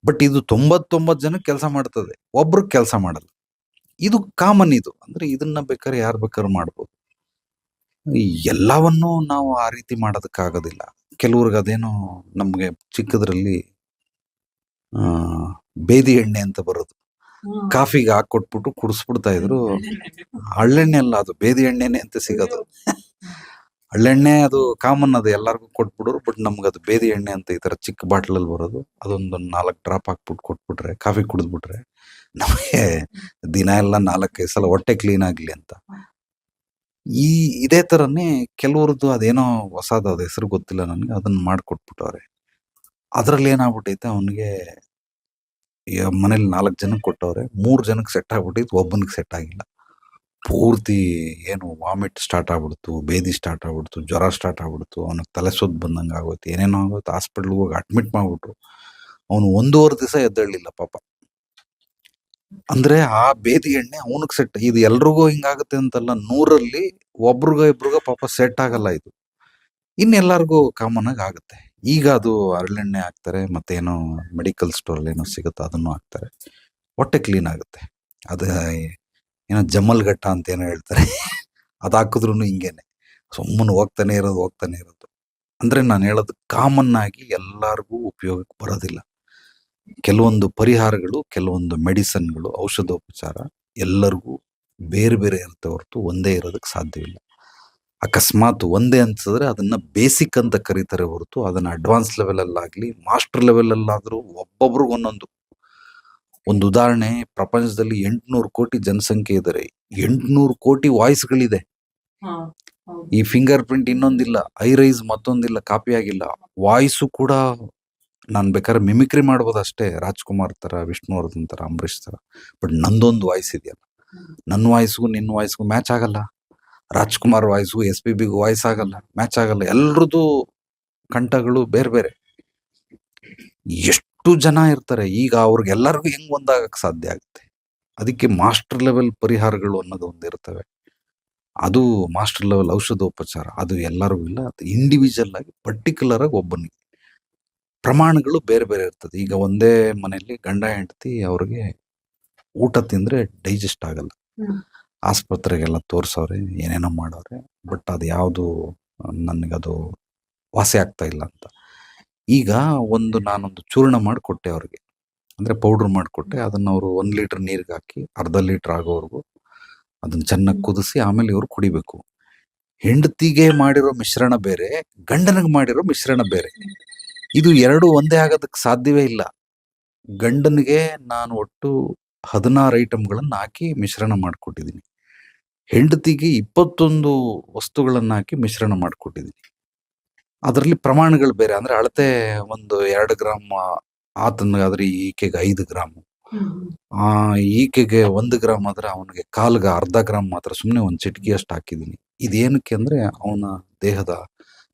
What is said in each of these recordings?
But ಇದು 99 ಜನಕ್ಕೆ ಕೆಲಸ ಮಾಡ್ತದೆ, ಒಬ್ರಿಗೆ ಕೆಲಸ ಮಾಡಲ್ಲ. ಇದು ಕಾಮನ್. ಇದು ಅಂದ್ರೆ ಇದನ್ನ ಬೇಕಾದ್ರೆ ಯಾರು ಬೇಕಾದ್ರೂ ಮಾಡ್ಬೋದು. ಎಲ್ಲವನ್ನೂ ನಾವು ಆ ರೀತಿ ಮಾಡೋದಕ್ಕಾಗೋದಿಲ್ಲ. ಕೆಲವ್ರಿಗೆ ಅದೇನೋ ನಮ್ಗೆ ಚಿಕ್ಕದ್ರಲ್ಲಿ ಬೇದಿ ಎಣ್ಣೆ ಅಂತ ಬರೋದು, ಕಾಫಿಗೆ ಹಾಕೊಟ್ಬಿಟ್ಟು ಕುಡಿಸ್ಬಿಡ್ತಾ ಇದ್ರು. ಹಳ್ಳೆಣ್ಣೆ ಅಲ್ಲ, ಅದು ಬೇದಿ ಎಣ್ಣೆನೆ ಅಂತ ಸಿಗೋದು. ಹಳ್ಳೆಣ್ಣೆ ಅದು ಕಾಮನ್, ಅದು ಎಲ್ಲಾರ್ಗು ಕೊಟ್ಬಿಡೋರು. ಬಟ್ ನಮ್ಗೆ ಅದು ಬೇದಿ ಎಣ್ಣೆ ಅಂತ ಈ ತರ ಚಿಕ್ಕ ಬಾಟ್ಲಲ್ಲಿ ಬರೋದು. ಅದೊಂದು 4 ಡ್ರಾಪ್ ಹಾಕ್ಬಿಟ್ಟು ಕೊಟ್ಬಿಟ್ರೆ, ಕಾಫಿ ಕುಡಿದ್ಬಿಟ್ರೆ ನಮಗೆ ದಿನ ಎಲ್ಲ 4-5 ಸಲ ಹೊಟ್ಟೆ ಕ್ಲೀನ್ ಆಗ್ಲಿ ಅಂತ. ಇದೇ ತರನೇ ಕೆಲವ್ರದ್ದು ಅದೇನೋ ಹೊಸದು, ಅದ ಹೆಸರು ಗೊತ್ತಿಲ್ಲ ನನ್ಗೆ, ಅದನ್ನ ಮಾಡ್ಕೊಟ್ಬಿಟ್ಟವ್ರೆ. ಅದ್ರಲ್ಲಿ ಏನಾಗ್ಬಿಟ್ಟೈತೆ, ಅವನಿಗೆ ಮನೇಲಿ 4 ಜನಕ್ಕೆ ಕೊಟ್ಟವ್ರೆ, 3 ಜನಕ್ಕೆ ಸೆಟ್ ಆಗ್ಬಿಟ್ಟೈತೆ, ಒಬ್ಬನಿಗೆ ಸೆಟ್ ಆಗಿಲ್ಲ. ಪೂರ್ತಿ ಏನು ವಾಮಿಟ್ ಸ್ಟಾರ್ಟ್ ಆಗ್ಬಿಡ್ತು, ಬೇದಿ ಸ್ಟಾರ್ಟ್ ಆಗ್ಬಿಡ್ತು, ಜ್ವರ ಸ್ಟಾರ್ಟ್ ಆಗ್ಬಿಡ್ತು, ಅವನಿಗೆ ತಲೆ ಸುತ್ತ ಬಂದಂಗೆ ಆಗೋಯ್ತು, ಏನೇನೋ ಆಗೋಯ್ತು. ಹಾಸ್ಪಿಟ್ಲ್ಗೆ ಹೋಗಿ ಅಡ್ಮಿಟ್ ಮಾಡ್ಬಿಟ್ರು. ಅವನು 1.5 ದಿವಸ ಎದ್ದೇಳಲಿಲ್ಲ ಪಾಪ. ಅಂದ್ರೆ ಆ ಬೇದಿ ಎಣ್ಣೆ ಅವನಿಗೆ ಸೆಟ್. ಇದು ಎಲ್ರಿಗೂ ಹಿಂಗಾಗುತ್ತೆ ಅಂತಲ್ಲ, 100ರಲ್ಲಿ ಒಬ್ರಿಗೋ ಇಬ್ರಿಗೋ ಪಾಪ ಸೆಟ್ ಆಗಲ್ಲ ಇದು. ಇನ್ನೆಲ್ಲರಿಗೂ ಕಾಮನ್ ಆಗಿ ಆಗುತ್ತೆ. ಈಗ ಅದು ಹರಳೆಣ್ಣೆ ಹಾಕ್ತಾರೆ, ಮತ್ತೇನೋ ಮೆಡಿಕಲ್ ಸ್ಟೋರ್ ಏನೋ ಸಿಗುತ್ತೆ ಅದನ್ನು ಹಾಕ್ತಾರೆ, ಹೊಟ್ಟೆ ಕ್ಲೀನ್ ಆಗುತ್ತೆ. ಅದ ಏನೋ ಜಮಲ್ಗಟ್ಟ ಅಂತ ಏನೋ ಹೇಳ್ತಾರೆ, ಅದು ಹಾಕಿದ್ರು ಹಿಂಗೇನೆ, ಸುಮ್ಮನೆ ಹೋಗ್ತಾನೆ ಇರೋದು. ಅಂದ್ರೆ ನಾನು ಹೇಳೋದು ಕಾಮನ್ ಆಗಿ ಎಲ್ಲಾರ್ಗೂ ಉಪಯೋಗಕ್ಕೆ ಬರೋದಿಲ್ಲ. ಕೆಲವೊಂದು ಪರಿಹಾರಗಳು, ಕೆಲವೊಂದು ಮೆಡಿಸನ್ಗಳು, ಔಷಧೋಪಚಾರ ಎಲ್ಲರಿಗೂ ಬೇರೆ ಬೇರೆ ಇರುತ್ತೆ ಹೊರತು ಒಂದೇ ಇರೋದಕ್ಕೆ ಸಾಧ್ಯವಿಲ್ಲ. ಅಕಸ್ಮಾತ್ ಒಂದೇ ಅನ್ಸಿದ್ರೆ ಅದನ್ನ ಬೇಸಿಕ್ ಅಂತ ಕರೀತಾರೆ ಹೊರತು ಅದನ್ನ ಅಡ್ವಾನ್ಸ್ ಲೆವೆಲ್ ಅಲ್ಲಾಗ್ಲಿ ಮಾಸ್ಟರ್ ಲೆವೆಲ್ ಅಲ್ಲಾದ್ರೂ ಒಬ್ಬೊಬ್ರಿಗೆ ಒಂದೊಂದು. ಒಂದು ಉದಾಹರಣೆ, ಪ್ರಪಂಚದಲ್ಲಿ 800 ಕೋಟಿ ಜನಸಂಖ್ಯೆ ಇದ್ದಾರೆ, 800 ಕೋಟಿ ವಾಯ್ಸ್ಗಳಿದೆ. ಈ ಫಿಂಗರ್ ಪ್ರಿಂಟ್ ಇನ್ನೊಂದಿಲ್ಲ, ಐರೈಸ್ ಮತ್ತೊಂದಿಲ್ಲ, ಕಾಪಿ ಆಗಿಲ್ಲ. ವಾಯ್ಸು ಕೂಡ ನಾನು ಬೇಕಾದ್ರೆ ಮಿಮಿಕ್ರಿ ಮಾಡ್ಬೋದು ಅಷ್ಟೇ, ರಾಜ್ಕುಮಾರ್ ತರ, ವಿಷ್ಣುವರ್ಧನ್ ತರ, ಅಂಬರೀಷ್ ತರ. ಬಟ್ ನಂದೊಂದು ವಾಯ್ಸ್ ಇದೆಯಲ್ಲ, ನನ್ನ ವಾಯ್ಸ್ಗೂ ನಿನ್ನ ವಾಯ್ಸ್ಗೂ ಮ್ಯಾಚ್ ಆಗಲ್ಲ. ರಾಜ್ಕುಮಾರ್ ವಾಯ್ಸ್ಗೂ SPBಗೂ ವಾಯ್ಸ್ ಆಗಲ್ಲ, ಮ್ಯಾಚ್ ಆಗಲ್ಲ. ಎಲ್ರದ್ದು ಕಂಠಗಳು ಬೇರೆ ಬೇರೆ. ಎಷ್ಟು ಜನ ಇರ್ತಾರೆ, ಈಗ ಅವ್ರಿಗೆಲ್ಲರಿಗೂ ಹೆಂಗ್ ಒಂದಾಗಕ್ಕೆ ಸಾಧ್ಯ ಆಗುತ್ತೆ? ಅದಕ್ಕೆ ಮಾಸ್ಟರ್ ಲೆವೆಲ್ ಪರಿಹಾರಗಳು ಅನ್ನೋದು ಒಂದಿರ್ತವೆ. ಅದು ಮಾಸ್ಟರ್ ಲೆವೆಲ್ ಔಷಧೋಪಚಾರ, ಅದು ಎಲ್ಲರಿಗೂ ಇಲ್ಲ. ಅದು ಇಂಡಿವಿಜುವಲ್ ಆಗಿ ಪರ್ಟಿಕ್ಯುಲರ್ ಆಗಿ ಒಬ್ಬನಿಗೆ ಪ್ರಮಾಣಗಳು ಬೇರೆ ಬೇರೆ ಇರ್ತದೆ. ಈಗ ಒಂದೇ ಮನೆಯಲ್ಲಿ ಗಂಡ ಹೆಂಡತಿ, ಅವ್ರಿಗೆ ಊಟ ತಿಂದ್ರೆ ಡೈಜೆಸ್ಟ್ ಆಗಲ್ಲ, ಆಸ್ಪತ್ರೆಗೆಲ್ಲ ತೋರ್ಸವ್ರೆ, ಏನೇನೋ ಮಾಡವ್ರೆ, ಬಟ್ ಅದು ಯಾವುದು ನನಗದು ವಾಸಿ ಆಗ್ತಾ ಇಲ್ಲ ಅಂತ. ಈಗ ನಾನೊಂದು ಚೂರ್ಣ ಮಾಡಿಕೊಟ್ಟೆ ಅವ್ರಿಗೆ, ಅಂದ್ರೆ ಪೌಡ್ರ್ ಮಾಡಿಕೊಟ್ಟೆ. ಅದನ್ನ ಅವರು 1 ಲೀಟರ್ ನೀರಿಗೆ ಹಾಕಿ ಅರ್ಧ ಲೀಟರ್ ಆಗೋವರೆಗೂ ಅದನ್ನ ಚೆನ್ನಾಗಿ ಕುದಿಸಿ ಆಮೇಲೆ ಇವ್ರು ಕುಡಿಬೇಕು. ಹೆಂಡತಿಗೆ ಮಾಡಿರೋ ಮಿಶ್ರಣ ಬೇರೆ, ಗಂಡನಿಗೆ ಮಾಡಿರೋ ಮಿಶ್ರಣ ಬೇರೆ. ಇದು 2 ಒಂದೇ ಆಗೋದಕ್ಕೆ ಸಾಧ್ಯವೇ ಇಲ್ಲ. ಗಂಡನಿಗೆ ನಾನು ಒಟ್ಟು 16 ಐಟಮ್ಗಳನ್ನ ಹಾಕಿ ಮಿಶ್ರಣ ಮಾಡಿಕೊಟ್ಟಿದ್ದೀನಿ, ಹೆಂಡತಿಗೆ 21 ವಸ್ತುಗಳನ್ನ ಹಾಕಿ ಮಿಶ್ರಣ ಮಾಡಿಕೊಟ್ಟಿದ್ದೀನಿ. ಅದರಲ್ಲಿ ಪ್ರಮಾಣಗಳು ಬೇರೆ, ಅಂದ್ರೆ ಅಳತೆ ಒಂದು 2 ಗ್ರಾಮ್ ಆತನಿಗಾದ್ರೆ ಈಕೆಗೆ 5 ಗ್ರಾಮು, ಈಕೆಗೆ 1 ಗ್ರಾಮ್ ಆದ್ರೆ ಅವನಿಗೆ ಕಾಲ್ಗೆ ಅರ್ಧ ಗ್ರಾಮ್ ಮಾತ್ರ, ಸುಮ್ಮನೆ ಒಂದು ಚಿಟಿಕೆ ಅಷ್ಟು ಹಾಕಿದ್ದೀನಿ. ಇದೇನಕ್ಕೆ ಅಂದ್ರೆ ಅವನ ದೇಹದ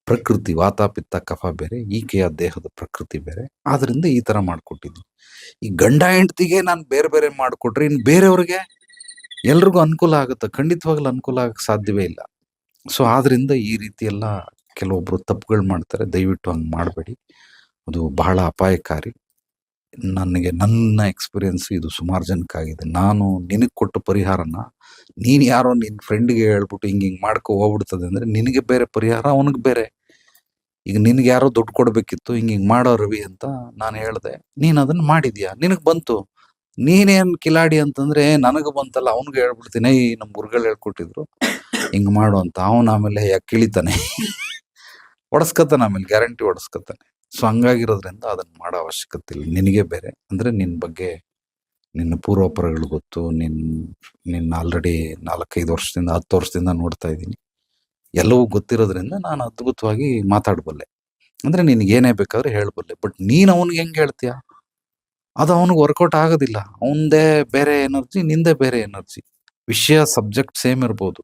ಪ್ರಕೃತಿ, ವಾತ ಪಿತ್ತ ಕಫ ಬೇರೆ, ಈಕೆಯ ದೇಹದ ಪ್ರಕೃತಿ ಬೇರೆ, ಆದ್ರಿಂದ ಈ ತರ ಮಾಡ್ಕೊಟ್ಟಿದ್ದೀನಿ. ಈ ಗಂಡ ಹೆಂಡತಿಗೆ ನಾನು ಬೇರೆ ಬೇರೆ ಮಾಡಿಕೊಟ್ರೆ ಇನ್ನು ಬೇರೆಯವ್ರಿಗೆ ಎಲ್ರಿಗೂ ಅನುಕೂಲ ಆಗುತ್ತೆ? ಖಂಡಿತವಾಗ್ಲೂ ಅನುಕೂಲ ಆಗಕ್ಕೆ ಸಾಧ್ಯವೇ ಇಲ್ಲ. ಸೊ ಆದ್ರಿಂದ ಈ ರೀತಿ ಎಲ್ಲ ಕೆಲವೊಬ್ರು ತಪ್ಪುಗಳು ಮಾಡ್ತಾರೆ. ದಯವಿಟ್ಟು ಹಂಗೆ ಮಾಡಬೇಡಿ, ಅದು ಬಹಳ ಅಪಾಯಕಾರಿ. ನನಗೆ ನನ್ನ ಎಕ್ಸ್ಪೀರಿಯನ್ಸ್ ಇದು ಸುಮಾರು ಜನಕ್ಕಾಗಿದೆ. ನಾನು ನಿನಗೆ ಕೊಟ್ಟ ಪರಿಹಾರನ ನೀನು ಯಾರೋ ನಿನ್ನ ಫ್ರೆಂಡ್ಗೆ ಹೇಳ್ಬಿಟ್ಟು ಹಿಂಗೆ ಮಾಡ್ಕೊ ಹೋಗ್ಬಿಡ್ತದೆ ಅಂದ್ರೆ ನಿನಗೆ ಬೇರೆ ಪರಿಹಾರ, ಅವನಿಗೆ ಬೇರೆ. ಈಗ ನಿನ್ಗೆ ಯಾರೋ ದುಡ್ಡು ಕೊಡ್ಬೇಕಿತ್ತು, ಹಿಂಗೆ ಮಾಡೋ ರವಿ ಅಂತ ನಾನು ಹೇಳ್ದೆ, ನೀನ್ ಅದನ್ನ ಮಾಡಿದ್ಯಾ, ನಿನಗ್ ಬಂತು, ನೀನೇನ್ ಕಿಲಾಡಿ ಅಂತಂದ್ರೆ ನನಗೆ ಬಂತಲ್ಲ, ಅವನಿಗೆ ಹೇಳ್ಬಿಡ್ತೀನಿ, ನಮ್ಮ ಗುರುಗಳು ಹೇಳ್ಕೊಟ್ಟಿದ್ರು ಹಿಂಗ್ ಮಾಡು ಅಂತ. ಅವನು ಆಮೇಲೆ ಯಾಕೆ ಕಿಳಿತಾನೆ, ಹೊಡಸ್ಕತಾನೆ, ಆಮೇಲೆ ಗ್ಯಾರಂಟಿ ಹೊಡಸ್ಕತಾನೆ. ಸೊ ಹಂಗಾಗಿರೋದ್ರಿಂದ ಅದನ್ನ ಮಾಡೋ ಅವಶ್ಯಕತೆ ಇಲ್ಲ. ನಿನಗೆ ಬೇರೆ ಅಂದ್ರೆ ನಿನ್ ಬಗ್ಗೆ ನಿನ್ನ ಪೂರ್ವಾಪರಗಳು ಗೊತ್ತು, ನಿನ್ನ ಆಲ್ರೆಡಿ 4-5 ವರ್ಷದಿಂದ 10 ವರ್ಷದಿಂದ ನೋಡ್ತಾ ಇದ್ದೀನಿ, ಎಲ್ಲವೂ ಗೊತ್ತಿರೋದ್ರಿಂದ ನಾನು ಅದ್ಭುತವಾಗಿ ಮಾತಾಡಬಲ್ಲೆ. ಅಂದ್ರೆ ನಿನ್ಗೆ ಏನೇ ಬೇಕಾದ್ರೆ ಹೇಳ್ಬಲ್ಲೆ. ಬಟ್ ನೀನ್ ಅವನಿಗೆ ಹೆಂಗ್ ಹೇಳ್ತೀಯ, ಅದು ಅವನಿಗೆ ವರ್ಕೌಟ್ ಆಗೋದಿಲ್ಲ. ಅವನದೇ ಬೇರೆ ಎನರ್ಜಿ, ನಿಂದೇ ಬೇರೆ ಎನರ್ಜಿ. ವಿಷಯ ಸಬ್ಜೆಕ್ಟ್ ಸೇಮ್ ಇರ್ಬೋದು.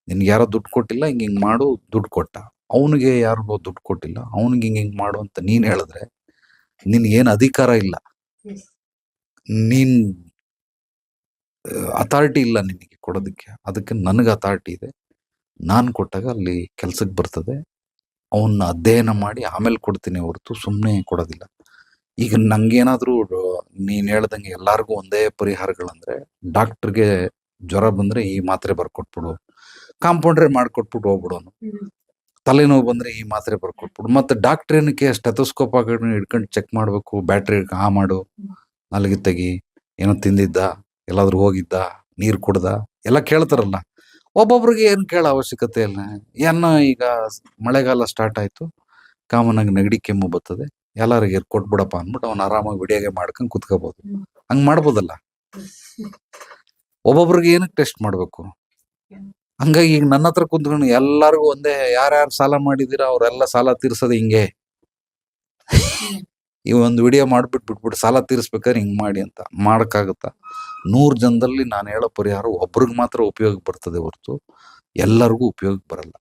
ನಿನ್ಗೆ ಯಾರೋ ದುಡ್ಡು ಕೊಟ್ಟಿಲ್ಲ, ಹಿಂಗ್ ಮಾಡು, ದುಡ್ಡು ಕೊಟ್ಟ. ಅವನಿಗೆ ಯಾರಿಗೋ ದುಡ್ಡು ಕೊಟ್ಟಿಲ್ಲ, ಅವನಿಗೆ ಹಿಂಗ್ ಮಾಡು ಅಂತ ನೀನ್ ಹೇಳಿದ್ರೆ ನಿನ್ಗೇನು ಅಧಿಕಾರ ಇಲ್ಲ, ನೀನ್ ಅಥಾರಿಟಿ ಇಲ್ಲ ನಿನಗೆ ಕೊಡೋದಕ್ಕೆ. ಅದಕ್ಕೆ ನನಗೆ ಅಥಾರಿಟಿ ಇದೆ. ನಾನು ಕೊಟ್ಟಾಗ ಅಲ್ಲಿ ಕೆಲ್ಸಕ್ಕೆ ಬರ್ತದೆ. ಅವನ್ನ ಅಧ್ಯಯನ ಮಾಡಿ ಆಮೇಲೆ ಕೊಡ್ತೀನಿ ಹೊರತು ಸುಮ್ಮನೆ ಕೊಡೋದಿಲ್ಲ. ಈಗ ನಂಗೇನಾದ್ರೂ ನೀನ್ ಹೇಳ್ದಂಗೆ ಎಲ್ಲಾರ್ಗೂ ಒಂದೇ ಪರಿಹಾರಗಳಂದ್ರೆ, ಡಾಕ್ಟರ್ಗೆ ಜ್ವರ ಬಂದ್ರೆ ಈ ಮಾತ್ರೆ ಬರ್ಕೊಟ್ಬಿಡು, ಕಾಂಪೌಂಡ್ರೆ ಮಾಡ್ಕೊಟ್ಬಿಟ್ಟು ಹೋಗ್ಬಿಡೋನು. ತಲೆನೋವು ಬಂದ್ರೆ ಈ ಮಾತ್ರೆ ಬರ್ಕೊಟ್ಬಿಡು. ಮತ್ತೆ ಡಾಕ್ಟರ್ ಏನಕ್ಕೆ ಸ್ಟೆಥೋಸ್ಕೋಪ್ ಹಿಡ್ಕೊಂಡು ಚೆಕ್ ಮಾಡ್ಬೇಕು, ಬ್ಯಾಟ್ರಿ ಆ ಮಾಡು, ನಾಲ್ಗೆ ತೆಗಿ, ಏನೋ ತಿಂದಿದ್ದ, ಎಲ್ಲಾದ್ರೂ ಹೋಗಿದ್ದ, ನೀರ್ ಕುಡ್ದ, ಎಲ್ಲ ಕೇಳ್ತಾರಲ್ಲ. ಒಬ್ಬೊಬ್ರಿಗೆ ಏನ್ ಕೇಳೋ ಅವಶ್ಯಕತೆ ಇಲ್ಲ. ಏನೋ ಈಗ ಮಳೆಗಾಲ ಸ್ಟಾರ್ಟ್ ಆಯ್ತು, ಕಾಮನ್ ಆಗಿ ನೆಗಡಿ ಕೆಮ್ಮು ಬರ್ತದೆ, ಎಲ್ಲರಿಗೆ ಕೊಟ್ಬಿಡಪ್ಪ ಅಂದ್ಬಿಟ್ಟು ಅವ್ನು ಆರಾಮಾಗಿ ವಿಡಿಯೋಗೆ ಮಾಡ್ಕೊಂಡು ಕುತ್ಕೋಬಹುದು. ಹಂಗ್ ಮಾಡ್ಬೋದಲ್ಲ. ಒಬ್ಬೊಬ್ರಿಗೆ ಏನಕ್ಕೆ ಟೆಸ್ಟ್ ಮಾಡ್ಬೇಕು? ಹಂಗಾಗಿ ಈಗ ನನ್ನ ಹತ್ರ ಕುಂತ್ಕೊಂಡು ಎಲ್ಲಾರ್ಗು ಒಂದೇ, ಯಾರ್ಯಾರು ಸಾಲ ಮಾಡಿದಿರ ಅವ್ರೆಲ್ಲ ಸಾಲ ತೀರ್ಸೋದು ಹಿಂಗೆ. ಈ ಒಂದು ವಿಡಿಯೋ ಬಿಟ್ಬಿಟ್ಟು ಸಾಲ ತೀರಿಸ್ಬೇಕಾದ್ರೆ ಹಿಂಗ್ ಮಾಡಿ ಅಂತ ಮಾಡಕ್ಕಾಗುತ್ತಾ? 100 ಜನದಲ್ಲಿ ನಾನು ಹೇಳೋ ಪರಿಹಾರ ಒಬ್ರಿಗೆ ಮಾತ್ರ ಉಪಯೋಗ ಬರ್ತದೆ ಹೊರತು ಎಲ್ಲರಿಗೂ ಉಪಯೋಗ ಬರಲ್ಲ.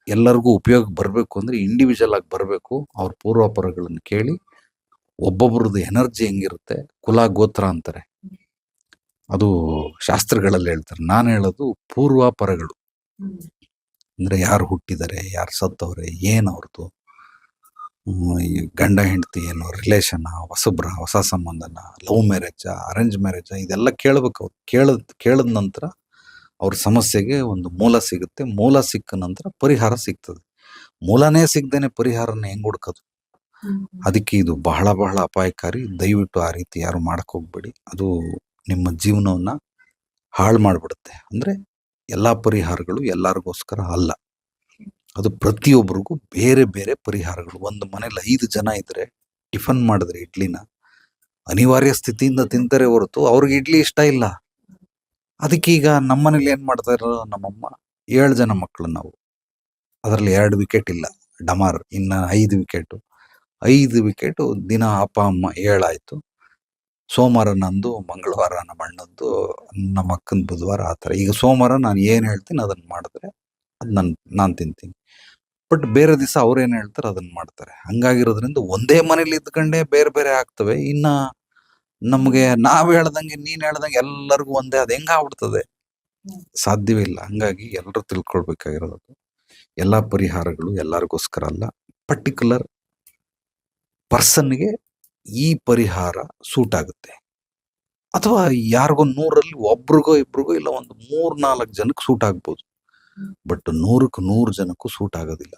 ಎಲ್ಲರಿಗೂ ಉಪಯೋಗ ಬರ್ಬೇಕು ಅಂದ್ರೆ ಇಂಡಿವಿಜುವಲ್ ಆಗಿ ಬರ್ಬೇಕು. ಅವ್ರ ಪೂರ್ವಾಪರಗಳನ್ನು ಕೇಳಿ, ಒಬ್ಬೊಬ್ರದ್ದು ಎನರ್ಜಿ ಹೆಂಗಿರುತ್ತೆ, ಕುಲ ಗೋತ್ರ ಅಂತಾರೆ, ಅದು ಶಾಸ್ತ್ರಗಳಲ್ಲಿ ಹೇಳ್ತಾರೆ. ನಾನು ಹೇಳೋದು ಪೂರ್ವಾಪರಗಳು. ಅಂದ್ರೆ ಯಾರು ಹುಟ್ಟಿದ್ದಾರೆ, ಯಾರು ಸತ್ತವ್ರೆ, ಏನ್ ಅವ್ರದ್ದು ಗಂಡ ಹೆಂಡತಿ ಏನು ರಿಲೇಷನ್, ಹೊಸಬ್ರ, ಹೊಸ ಸಂಬಂಧನ, ಲವ್ ಮ್ಯಾರೇಜ್, ಅರೇಂಜ್ ಮ್ಯಾರೇಜ್, ಇದೆಲ್ಲ ಕೇಳ್ಬೇಕು. ಅವ್ರು ಕೇಳದ ನಂತರ ಅವ್ರ ಸಮಸ್ಯೆಗೆ ಒಂದು ಮೂಲ ಸಿಗುತ್ತೆ. ಮೂಲ ಸಿಕ್ಕ ನಂತರ ಪರಿಹಾರ ಸಿಗ್ತದೆ. ಮೂಲನೇ ಸಿಗ್ದೇನೆ ಪರಿಹಾರನ ಹೆಂಗ್ ಹುಡ್ಕೋದು? ಅದಕ್ಕೆ ಇದು ಬಹಳ ಬಹಳ ಅಪಾಯಕಾರಿ. ದಯವಿಟ್ಟು ಆ ರೀತಿ ಯಾರು ಮಾಡಕ್ ಹೋಗ್ಬೇಡಿ. ಅದು ನಿಮ್ಮ ಜೀವನವನ್ನ ಹಾಳು ಮಾಡ್ಬಿಡುತ್ತೆ. ಅಂದ್ರೆ ಎಲ್ಲಾ ಪರಿಹಾರಗಳು ಎಲ್ಲರಿಗೋಸ್ಕರ ಅಲ್ಲ. ಅದು ಪ್ರತಿಯೊಬ್ಬರಿಗೂ ಬೇರೆ ಬೇರೆ ಪರಿಹಾರಗಳು. ಒಂದು ಮನೇಲಿ 5 ಜನ ಇದ್ರೆ ಟಿಫನ್ ಮಾಡಿದ್ರೆ ಇಡ್ಲಿನ ಅನಿವಾರ್ಯ ಸ್ಥಿತಿಯಿಂದ ತಿಂತಾರೆ ಹೊರತು ಅವ್ರಿಗೆ ಇಡ್ಲಿ ಇಷ್ಟ ಇಲ್ಲ. ಅದಕ್ಕೆ ಈಗ ನಮ್ಮನೇಲಿ ಏನ್ ಮಾಡ್ತಾ ಇರೋ, ನಮ್ಮಮ್ಮ 7 ಜನ ಮಕ್ಕಳು ನಾವು, ಅದರಲ್ಲಿ 2 ವಿಕೆಟ್ ಇಲ್ಲ, ಡಮಾರ್, ಇನ್ನ 5 ವಿಕೆಟ್. 5 ವಿಕೆಟ್ ದಿನ ಅಪ್ಪ ಅಮ್ಮ 7 ಆಯ್ತು. ಸೋಮವಾರ ನಂದು, ಮಂಗಳವಾರ ನಮ್ಮ ಅಣ್ಣಂದು, ನಮ್ಮ ಅಕ್ಕನ ಬುಧವಾರ, ಆತರ. ಈಗ ಸೋಮವಾರ ನಾನು ಏನ್ ಹೇಳ್ತೀನಿ ಅದನ್ನ ಮಾಡಿದ್ರೆ ಅದ್ ನಾನ್ ತಿಂತೀನಿ. ಬಟ್ ಬೇರೆ ದಿವಸ ಅವ್ರು ಏನ್ ಹೇಳ್ತಾರೆ ಅದನ್ನ ಮಾಡ್ತಾರೆ. ಹಂಗಾಗಿರೋದ್ರಿಂದ ಒಂದೇ ಮನೇಲಿ ಇದ್ಕೊಂಡೇ ಬೇರೆ ಬೇರೆ ಆಗ್ತವೆ. ಇನ್ನ ನಮ್ಗೆ ನಾವ್ ಹೇಳ್ದಂಗೆ ನೀನ್ ಹೇಳ್ದಂಗೆ ಎಲ್ಲರಿಗೂ ಒಂದೇ, ಅದ್ ಹೆಂಗಾಗ್ಬಿಡ್ತದೆ? ಸಾಧ್ಯವೇ ಇಲ್ಲ. ಹಂಗಾಗಿ ಎಲ್ಲರೂ ತಿಳ್ಕೊಳ್ಬೇಕಾಗಿರೋದು, ಎಲ್ಲಾ ಪರಿಹಾರಗಳು ಎಲ್ಲರಿಗೋಸ್ಕರ ಅಲ್ಲ. ಪರ್ಟಿಕ್ಯುಲರ್ ಪರ್ಸನ್ಗೆ ಈ ಪರಿಹಾರ ಸೂಟ್ ಆಗುತ್ತೆ. ಅಥವಾ ಯಾರಿಗೋ 100ರಲ್ಲಿ ಒಬ್ರಿಗೋ ಇಬ್ರಿಗೋ ಇಲ್ಲ ಒಂದು 3-4 ಜನಕ್ಕೆ ಸೂಟ್ ಆಗ್ಬೋದು. ಬಟ್ 100ಕ್ಕೆ 100 ಜನಕ್ಕೂ ಸೂಟ್ ಆಗೋದಿಲ್ಲ.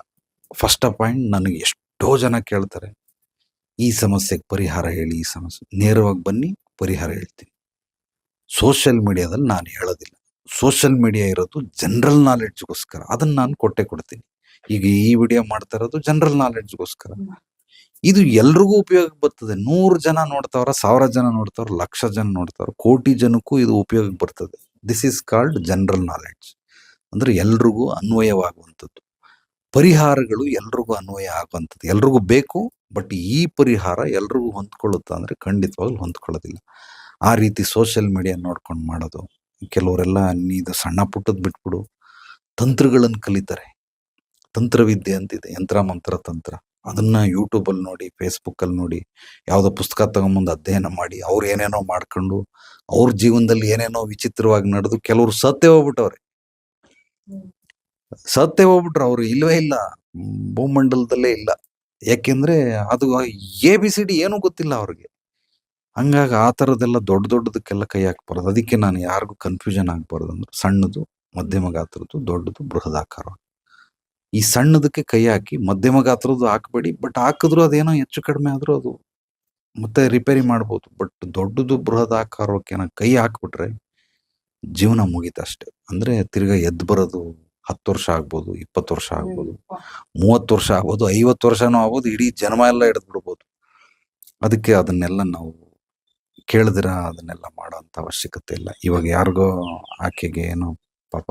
ಫಸ್ಟ್ ಪಾಯಿಂಟ್, ನನಗೆ ಎಷ್ಟೋ ಜನ ಕೇಳ್ತಾರೆ, ಈ ಸಮಸ್ಯೆಗೆ ಪರಿಹಾರ ಹೇಳಿ, ಈ ಸಮಸ್ಯೆ. ನೇರವಾಗಿ ಬನ್ನಿ, ಪರಿಹಾರ ಹೇಳ್ತೀನಿ. ಸೋಷಿಯಲ್ ಮೀಡಿಯಾದಲ್ಲಿ ನಾನು ಹೇಳೋದಿಲ್ಲ. ಸೋಷಿಯಲ್ ಮೀಡಿಯಾ ಇರೋದು ಜನರಲ್ ನಾಲೆಡ್ಜ್ಗೋಸ್ಕರ, ಅದನ್ನ ನಾನು ಕೊಡ್ತೀನಿ. ಈಗ ಈ ವಿಡಿಯೋ ಮಾಡ್ತಾ ಇರೋದು ಜನರಲ್ ನಾಲೆಡ್ಜ್ಗೋಸ್ಕರ. ಇದು ಎಲ್ರಿಗೂ ಉಪಯೋಗ ಬರ್ತದೆ. 100 ಜನ ನೋಡ್ತಾವ್ರ, 1000 ಜನ ನೋಡ್ತಾವ್ರ, 1,00,000 ಜನ ನೋಡ್ತಾವ್ರ, ಕೋಟಿ ಜನಕ್ಕೂ ಇದು ಉಪಯೋಗ ಬರ್ತದೆ. This is called general knowledge. ಅಂದ್ರೆ ಎಲ್ರಿಗೂ ಅನ್ವಯವಾಗುವಂಥದ್ದು. ಪರಿಹಾರಗಳು ಎಲ್ರಿಗೂ ಅನ್ವಯ ಆಗುವಂಥದ್ದು, ಎಲ್ರಿಗೂ ಬೇಕು. ಬಟ್ ಈ ಪರಿಹಾರ ಎಲ್ರಿಗೂ ಹೊಂದ್ಕೊಳ್ಳುತ್ತಾ ಅಂದ್ರೆ ಖಂಡಿತವಾಗ್ಲೂ ಹೊಂದ್ಕೊಳ್ಳೋದಿಲ್ಲ. ಆ ರೀತಿ ಸೋಷಿಯಲ್ ಮೀಡಿಯಾ ನೋಡ್ಕೊಂಡು ಮಾಡೋದು. ಕೆಲವರೆಲ್ಲ ಇದು ಸಣ್ಣ ಪುಟ್ಟದ್ ಬಿಟ್ಬಿಡು, ತಂತ್ರಗಳನ್ನು ಕಲಿತಾರೆ. ತಂತ್ರವಿದ್ಯೆ ಅಂತಿದೆ, ಯಂತ್ರ ಮಂತ್ರ ತಂತ್ರ. ಅದನ್ನ ಯೂಟ್ಯೂಬ್ ಅಲ್ಲಿ ನೋಡಿ, ಫೇಸ್ಬುಕ್ ಅಲ್ಲಿ ನೋಡಿ, ಯಾವ್ದೋ ಪುಸ್ತಕ ತಗೊಂಬಂದು ಅಧ್ಯಯನ ಮಾಡಿ, ಅವ್ರು ಏನೇನೋ ಮಾಡ್ಕೊಂಡು ಅವ್ರ ಜೀವನದಲ್ಲಿ ಏನೇನೋ ವಿಚಿತ್ರವಾಗಿ ನಡೆದು ಕೆಲವರು ಸತ್ತೇ ಹೋಗ್ಬಿಟ್ಟವ್ರೆ. ಅವ್ರು ಇಲ್ವೇ ಇಲ್ಲ, ಭೂಮಂಡಲದಲ್ಲೇ ಇಲ್ಲ. ಯಾಕೆಂದ್ರೆ ಅದು ABCD ಏನೂ ಗೊತ್ತಿಲ್ಲ ಅವ್ರಿಗೆ. ಹಂಗಾಗಿ ಆ ಥರದ್ದೆಲ್ಲ ದೊಡ್ಡದಕ್ಕೆಲ್ಲ ಕೈ ಹಾಕ್ಬಾರ್ದು. ಅದಕ್ಕೆ ನಾನು ಯಾರಿಗೂ ಕನ್ಫ್ಯೂಷನ್ ಆಗ್ಬಾರ್ದು. ಅಂದ್ರೆ ಸಣ್ಣದು, ಮಧ್ಯಮ ಗಾತ್ರದ್ದು, ದೊಡ್ಡದು, ಬೃಹದಾಕಾರ. ಈ ಸಣ್ಣದಕ್ಕೆ ಕೈ ಹಾಕಿ, ಮಧ್ಯಮ ಗಾತ್ರದ್ದು ಹಾಕ್ಬೇಡಿ. ಬಟ್ ಹಾಕಿದ್ರು ಅದೇನೋ ಹೆಚ್ಚು ಕಡಿಮೆ ಆದ್ರೂ ಅದು ಮತ್ತೆ ರಿಪೇರಿ ಮಾಡ್ಬೋದು. ಬಟ್ ದೊಡ್ಡದು, ಬೃಹದಾಕಾರಕ್ಕೆ ಕೈ ಹಾಕ್ಬಿಟ್ರೆ ಜೀವನ ಮುಗೀತಷ್ಟೇ. ಅಂದ್ರೆ ತಿರ್ಗಾ ಎದ್ದು ಬರೋದು 10 ವರ್ಷ ಆಗ್ಬೋದು, 20 ವರ್ಷ ಆಗ್ಬೋದು, 30 ವರ್ಷ ಆಗ್ಬೋದು, 50 ವರ್ಷನೂ ಆಗ್ಬೋದು, ಇಡೀ ಜನ್ಮ ಎಲ್ಲ ಹಿಡಿದು ಬಿಡ್ಬೋದು. ಅದಕ್ಕೆ ಅದನ್ನೆಲ್ಲ ನಾವು ಕೇಳಿದಿರ ಅದನ್ನೆಲ್ಲ ಮಾಡೋಂಥ ಅವಶ್ಯಕತೆ ಇಲ್ಲ. ಇವಾಗ ಯಾರಿಗೋ ಆಕೆಗೆ ಏನೋ ಪಾಪ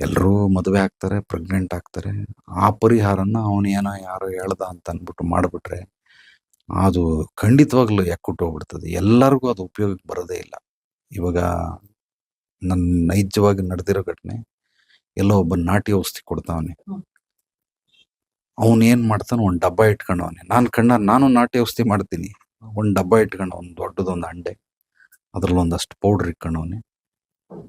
ಎಲ್ರೂ ಮದುವೆ ಆಗ್ತಾರೆ, ಪ್ರೆಗ್ನೆಂಟ್ ಆಗ್ತಾರೆ. ಆ ಪರಿಹಾರನ ಅವನು ಏನೋ ಯಾರೋ ಹೇಳ್ದ ಅಂತ ಅಂದ್ಬಿಟ್ಟು ಮಾಡ್ಬಿಟ್ರೆ ಅದು ಖಂಡಿತವಾಗ್ಲೂ ಹೋಗ್ಬಿಡ್ತದೆ. ಎಲ್ಲರಿಗೂ ಅದು ಉಪಯೋಗಕ್ಕೆ ಬರೋದೇ ಇಲ್ಲ. ಇವಾಗ ನನ್ನ ನೈಜವಾಗಿ ನಡೆದಿರೋ ಘಟನೆ, ಎಲ್ಲೋ ಒಬ್ಬ ನಾಟಿ ಔಷಧಿ ಕೊಡ್ತಾವನೆ. ಅವನು ಏನ್ ಮಾಡ್ತಾನೆ, ಒಂದ್ ಡಬ್ಬ ಇಟ್ಕೊಂಡವನೆ. ನಾನು ನಾಟಿ ಔಷಧಿ ಮಾಡ್ತೀನಿ. ಒಂದ್ ಡಬ್ಬ ಇಟ್ಕೊಂಡು, ಒಂದ್ ದೊಡ್ಡದೊಂದು ಅಂಡೆ, ಅದ್ರಲ್ಲಿ ಒಂದಷ್ಟು ಪೌಡರ್ ಇಟ್ಕೊಂಡವನೆ.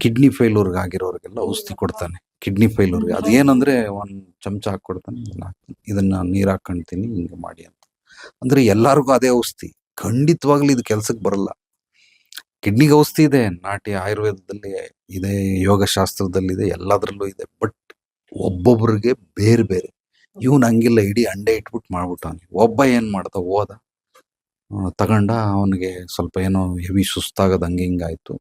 ಕಿಡ್ನಿ ಫೇಲ್ಯೂರ್ಗೆ ಆಗಿರೋರಿಗೆಲ್ಲ ಔಷಧಿ ಕೊಡ್ತಾನೆ. ಕಿಡ್ನಿ ಫೇಲ್ಯೂರ್ಗೆ ಅದೇನಂದ್ರೆ ಒಂದ್ ಚಮಚ ಹಾಕೊಡ್ತಾನೆ, ಇದನ್ನ ನೀರ್ ಹಾಕೊಂತೀನಿ, ಹಿಂಗೆ ಮಾಡಿ ಅಂತ. ಅಂದ್ರೆ ಎಲ್ಲರಿಗೂ ಅದೇ ಔಷಧಿ. ಖಂಡಿತವಾಗ್ಲೂ ಇದು ಕೆಲ್ಸಕ್ಕೆ ಬರಲ್ಲ. ಕಿಡ್ನಿಗೆ ಔಷಧಿ ಇದೆ, ನಾಟಿ ಆಯುರ್ವೇದದಲ್ಲಿ ಇದೆ, ಯೋಗಶಾಸ್ತ್ರದಲ್ಲಿದೆ, ಎಲ್ಲದರಲ್ಲೂ ಇದೆ. ಬಟ್ ಒಬ್ಬೊಬ್ರಿಗೆ ಬೇರೆ ಬೇರೆ. ಇವನ್ ಹಂಗಿಲ್ಲ, ಇಡೀ ಅಂಡೆ ಇಟ್ಬಿಟ್ಟು ಮಾಡ್ಬಿಟ್ಟವನಿ. ಒಬ್ಬ ಏನ್ ಮಾಡ್ದ, ಹೋದ ತಗೊಂಡ, ಅವನಿಗೆ ಸ್ವಲ್ಪ ಏನೋ ಹೆವಿ ಸುಸ್ತಾಗದ ಹಂಗೆ ಹಿಂಗಾಯ್ತು.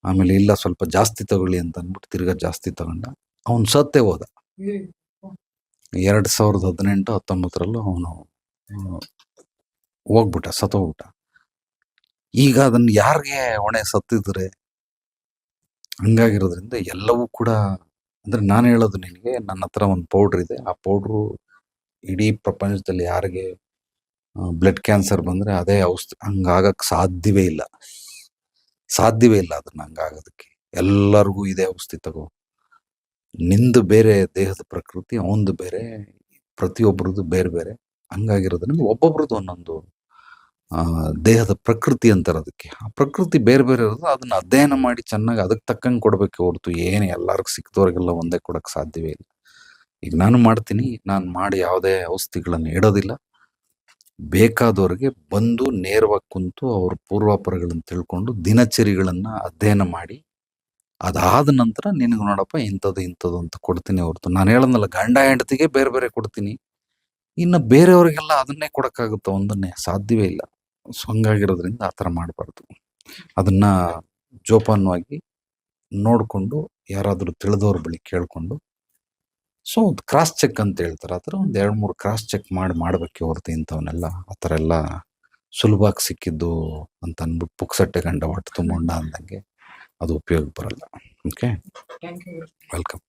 ಆಮೇಲೆ ಇಲ್ಲ ಸ್ವಲ್ಪ ಜಾಸ್ತಿ ತಗೊಳ್ಳಿ ಅಂತ ಅಂದ್ಬಿಟ್ಟು ತಿರ್ಗಾ ಜಾಸ್ತಿ ತಗೊಂಡ, ಅವನ್ ಸತ್ತೇ ಹೋದ. 2018-19 ಅವನು ಹೋಗ್ಬಿಟ್ಟ, ಸತ್ತೋಗ್ಬಿಟ್ಟ. ಈಗ ಅದನ್ನ ಯಾರಿಗೆ ಹೊಣೆ, ಸತ್ತಿದ್ರೆ? ಹಂಗಾಗಿರೋದ್ರಿಂದ ಎಲ್ಲವೂ ಕೂಡ, ಅಂದ್ರೆ ನಾನು ಹೇಳೋದು ನಿನಗೆ, ನನ್ನ ಹತ್ರ ಒಂದು ಪೌಡ್ರ್ ಇದೆ. ಆ ಪೌಡ್ರು ಇಡೀ ಪ್ರಪಂಚದಲ್ಲಿ ಯಾರಿಗೆ ಬ್ಲಡ್ ಕ್ಯಾನ್ಸರ್ ಬಂದ್ರೆ ಅದೇ ಔಷಧಿ. ಹಂಗಾಗಕ್ ಸಾಧ್ಯವೇ ಇಲ್ಲ, ಸಾಧ್ಯವೇ ಇಲ್ಲ ಅದನ್ನ ಹಂಗಾಗೋದಕ್ಕೆ. ಎಲ್ಲರಿಗೂ ಇದೇ ಔಷಧಿ ತಗೋ. ನಿಂದು ಬೇರೆ ದೇಹದ ಪ್ರಕೃತಿ, ಅವಂದು ಬೇರೆ, ಪ್ರತಿಯೊಬ್ಬರದ್ದು ಬೇರೆ ಬೇರೆ. ಹಂಗಾಗಿರೋದ್ರಿಂದ ಒಬ್ಬೊಬ್ರದ್ದು ಒಂದೊಂದು ದೇಹದ ಪ್ರಕೃತಿ ಅಂತಾರೆ ಅದಕ್ಕೆ. ಆ ಪ್ರಕೃತಿ ಬೇರೆ ಬೇರೆ ಇರೋದು, ಅದನ್ನ ಅಧ್ಯಯನ ಮಾಡಿ ಚೆನ್ನಾಗಿ ಅದಕ್ಕೆ ತಕ್ಕಂಗೆ ಕೊಡ್ಬೇಕು ಹೊರತು ಏನು ಎಲ್ಲರಿಗೂ ಸಿಕ್ತವ್ರಿಗೆಲ್ಲ ಒಂದೇ ಕೊಡಕ್ ಸಾಧ್ಯವೇ ಇಲ್ಲ. ಈಗ ನಾನು ಮಾಡ್ತೀನಿ, ನಾನು ಮಾಡಿ ಯಾವುದೇ ಔಷಧಿಗಳನ್ನು ಇಡೋದಿಲ್ಲ. ಬೇಕಾದವ್ರಿಗೆ ಬಂದು ನೇರವಾಗಿ ಕುಂತು ಅವ್ರ ಪೂರ್ವಾಪರಗಳನ್ನು ತಿಳ್ಕೊಂಡು ದಿನಚರಿಗಳನ್ನ ಅಧ್ಯಯನ ಮಾಡಿ, ಅದಾದ ನಂತರ ನಿನಗೆ ನೋಡಪ್ಪ ಇಂಥದ್ದು ಇಂಥದ್ದು ಅಂತ ಕೊಡ್ತೀನಿ ಹೊರತು, ನಾನು ಹೇಳೋದಲ್ಲ, ಗಂಡ ಹೆಂಡತಿಗೆ ಬೇರೆ ಬೇರೆ ಕೊಡ್ತೀನಿ, ಇನ್ನು ಬೇರೆಯವ್ರಿಗೆಲ್ಲ ಅದನ್ನೇ ಕೊಡಕ್ಕಾಗುತ್ತ? ಒಂದನ್ನೇ ಸಾಧ್ಯವೇ ಇಲ್ಲ. ಸೊ ಹಂಗಾಗಿರೋದ್ರಿಂದ ಆ ಥರ ಮಾಡಬಾರ್ದು. ಅದನ್ನ ಜೋಪಾನವಾಗಿ ನೋಡಿಕೊಂಡು, ಯಾರಾದರೂ ತಿಳಿದವ್ರ ಬಳಿ ಕೇಳ್ಕೊಂಡು, ಸೊ ಕ್ರಾಸ್ ಚೆಕ್ ಅಂತ ಹೇಳ್ತಾರೆ, ಆ ಥರ ಒಂದು 2-3 ಕ್ರಾಸ್ ಚೆಕ್ ಮಾಡಬೇಕೆ ಹೊರತು ಇಂಥವನ್ನೆಲ್ಲ ಆ ಥರ ಎಲ್ಲ ಸುಲಭವಾಗಿ ಸಿಕ್ಕಿದ್ದು ಅಂತ ಅಂದ್ಬಿಟ್ಟು ಪುಕ್ಸಟ್ಟೆ ಗಂಡ ಹೊಟ್ಟೆ ತುಂಬೋಂಡ ಅಂದಂಗೆ ಅದು ಉಪಯೋಗ ಬರಲ್ಲ. Okay, welcome.